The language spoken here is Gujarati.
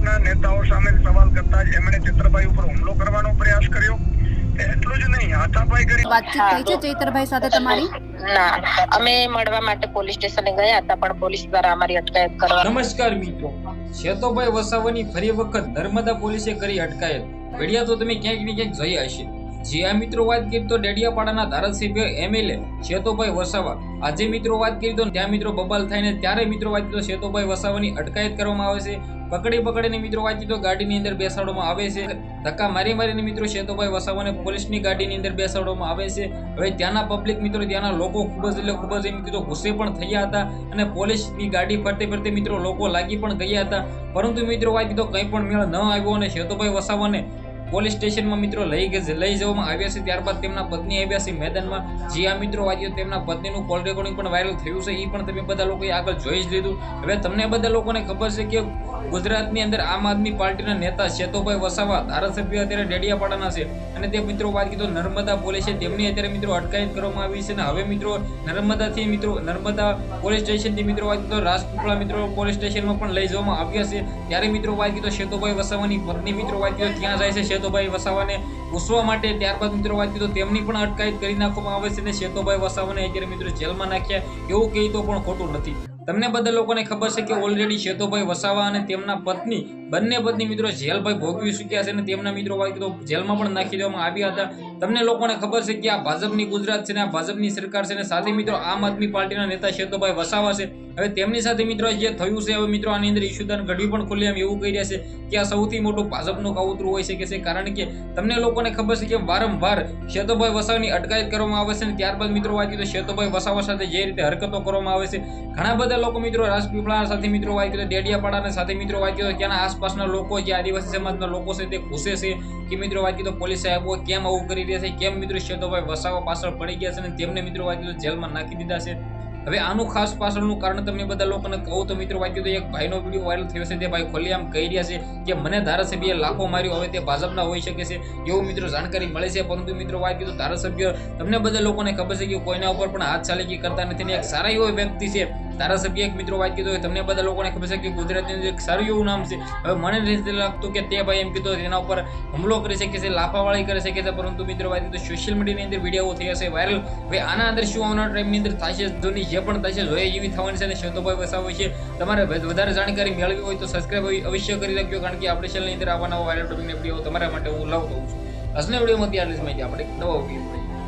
ભાજપના નેતાઓ સામે સવાલ કરતા જ એમણે ચૈતરભાઈ ઉપર હુમલો કરવાનો પ્રયાસ કર્યો। એટલું જ નહીં, હાથાપાઈ કરી। વાતચીત થઈ છે ચૈતરભાઈ સાથે તમારી? ના, અમે મળવા માટે પોલીસ સ્ટેશને ગયા હતા પણ પોલીસ દ્વારા અમારી અટકાયત કરવા। નમસ્કાર મિત્રો, શેતોભાઈ વસાવાની ફરી વખત નર્મદા પોલીસે કરી અટકાયત। વિડિયો તો તમે ક્યાંક ને ક્યાંક જોઈ હશે। જે આ મિત્રો વાત કરી તો ડેડિયાપાડાના ધારાસભ્ય એમએલએ શેતોભાઈ વસાવા આજે મિત્રો વાત કરી તો ત્યાં મિત્રો બબાલ થઈને ત્યારે મિત્રો વાત કરી તો શેતોભાઈ વસાવાની અટકાયત કરવામાં આવે છે। પકડીને મિત્રો વાત કરી તો ગાડીની અંદર બેસાડવામાં આવે છે। ધક્કા મારીને મિત્રો શેતોભાઈ વસાવાને પોલીસની ગાડીની અંદર બેસાડવામાં આવે છે। હવે ત્યાંના પબ્લિક મિત્રો ત્યાંના લોકો ખૂબ જ મિત્રો ગુસ્સે પણ થયા હતા અને પોલીસની ગાડી ફરતે મિત્રો લોકો લાગી પણ ગયા હતા, પરંતુ મિત્રો વાત કરી તો કંઈ પણ મેળ ન આવ્યો અને શેતોભાઈ વસાવાને પોલીસ સ્ટેશનમાં મિત્રો લઈ જવામાં આવ્યા છે। ત્યારબાદ તેમના પત્ની આવ્યા છે મેદાનમાં। જે આ મિત્રો વાંચ્યો તેમના પત્નીનું કોલ રેકોર્ડિંગ પણ વાયરલ થયું છે, એ પણ તમે બધા લોકોએ આગળ જોઈ જ લીધું। હવે તમને બધા લોકોને ખબર છે કે ગુજરાતની અંદર આમ આદમી પાર્ટીના નેતા શેતોભાઈ વસાવા ધારાસભ્ય અત્યારે ડેડિયાપાડાના છે અને તે મિત્રો વાત કીધું નર્મદા પોલીસે તેમની અત્યારે મિત્રો અટકાયત કરવામાં આવી છે। અને હવે મિત્રો નર્મદા પોલીસ સ્ટેશનથી મિત્રો વાત કીધું રાજપીપળા મિત્રો પોલીસ સ્ટેશનમાં પણ લઈ જવામાં આવ્યા છે। ત્યારે મિત્રો વાત કીધું શેતોભાઈ વસાવાની પત્ની મિત્રો વાત કીધું ત્યાં જાય છે શેતોભાઈ વસાવાને પૂછવા માટે। ત્યારબાદ મિત્રો વાત કીધું તેમની પણ અટકાયત કરી નાખવામાં આવે છે અને શેતોભાઈ વસાવાને અત્યારે મિત્રો જેલમાં નાખ્યા એવું કહી તો પણ ખોટું નથી। તમને બધા લોકોને ખબર છે કે ઓલરેડી શેતોભાઈ વસાવા અને તેમના બંને પત્ની મિત્રો જેલ ભાઈ ભોગવી ચૂક્યા છે અને તેમના મિત્રો વાત કીધું જેલમાં પણ નાખી દેવામાં આવ્યા હતા। તમને લોકોને ખબર છે કે આ ભાજપની ગુજરાત છે ને આ ભાજપની સરકાર છે ને સાથે મિત્રો આમ આદમી પાર્ટીના નેતા શેતોભાઈ વસાવા છે। હવે તેમની સાથે મિત્રો જે થયું છે હવે મિત્રો આની અંદર ઈશુદાન ગઢવી પણ ખુલ્લેઆમ એવું કહી રહ્યા છે કે આ સૌથી મોટું ભાજપનું કાવતરું હોઈ શકે છે, કારણ કે તમને લોકોને ખબર છે કે વારંવાર શેતોભાઈ વસાવાની અટકાયત કરવામાં આવે છે અને ત્યારબાદ મિત્રો વાત કીધું શેતોભાઈ વસાવા સાથે જે રીતે હરકતો કરવામાં આવે છે, ઘણા બધા લોકો મિત્રો રાજપીપળા સાથે મિત્રો વાત કીધું ડેડિયાપાડા સાથે મિત્રો વાત કીધું ત્યાંના આસપાસના લોકો જે આદિવાસી સમાજના લોકો છે તે ગુસ્સે છે કે મિત્રો વાત કીધું પોલીસ સાહેબો કેમ આવું કરી રહ્યા છે, કેમ મિત્રો શેતોભાઈ વસાવા પાછળ પડી ગયા છે અને તેમને મિત્રો વાત કીધું જેલમાં નાખી દીધા છે। હવે આનું ખાસ પાછળનું કારણ તમને બધા લોકોને કહું તો મિત્રો વાત કીધું એક ભાઈનો વિડીયો વાયરલ થયો છે, તે ભાઈ ખુલ્લેઆમ કહી રહ્યા છે કે મને ધારાસભ્યએ લાખો માર્યો, હવે તે ભાજપના હોઈ શકે છે એવું મિત્રો જાણકારી મળે છે। પરંતુ મિત્રો વાત કીધું ધારાસભ્ય તમને બધા લોકોને ખબર છે કે કોઈના ઉપર પણ હાથ ચાલાકી કરતા નથી અને એક સારા એવો વ્યક્તિ છે ધારાસભ્ય એક મિત્રો વાત કીધું તમને બધા લોકોને ખબર છે કે ગુજરાતની અંદર એક સારું એવું નામ છે। હવે મને નથી લાગતું કે તે ભાઈ એમ કીધું તેના ઉપર હુમલો કરી શકે છે, લાફાવાળી કરી શકે છે, પરંતુ મિત્રો વાત કીધું સોશિયલ મીડિયાની અંદર વિડીયો થયા છે વાયરલ। હવે આના અંદર શું આવનાર ટાઈમની અંદર થશે જોની જે પણ થશે જોઈએ એવી થવાની છે અને શેતોભાઈ વસાવા છે તમારે વધારે જાણકારી મેળવી હોય તો સબસ્ક્રાઇબ અવશ્ય કરી રાખજો, કારણ કે આપણે ચેનલની અંદર આવા નવા વાયરલ ટોપિકના વિડીયો તમારા માટે હું લાવતો હોઉં છું। આજના વિડીયોમાં ત્યાં માહિતી આપણે નવા વિડીયો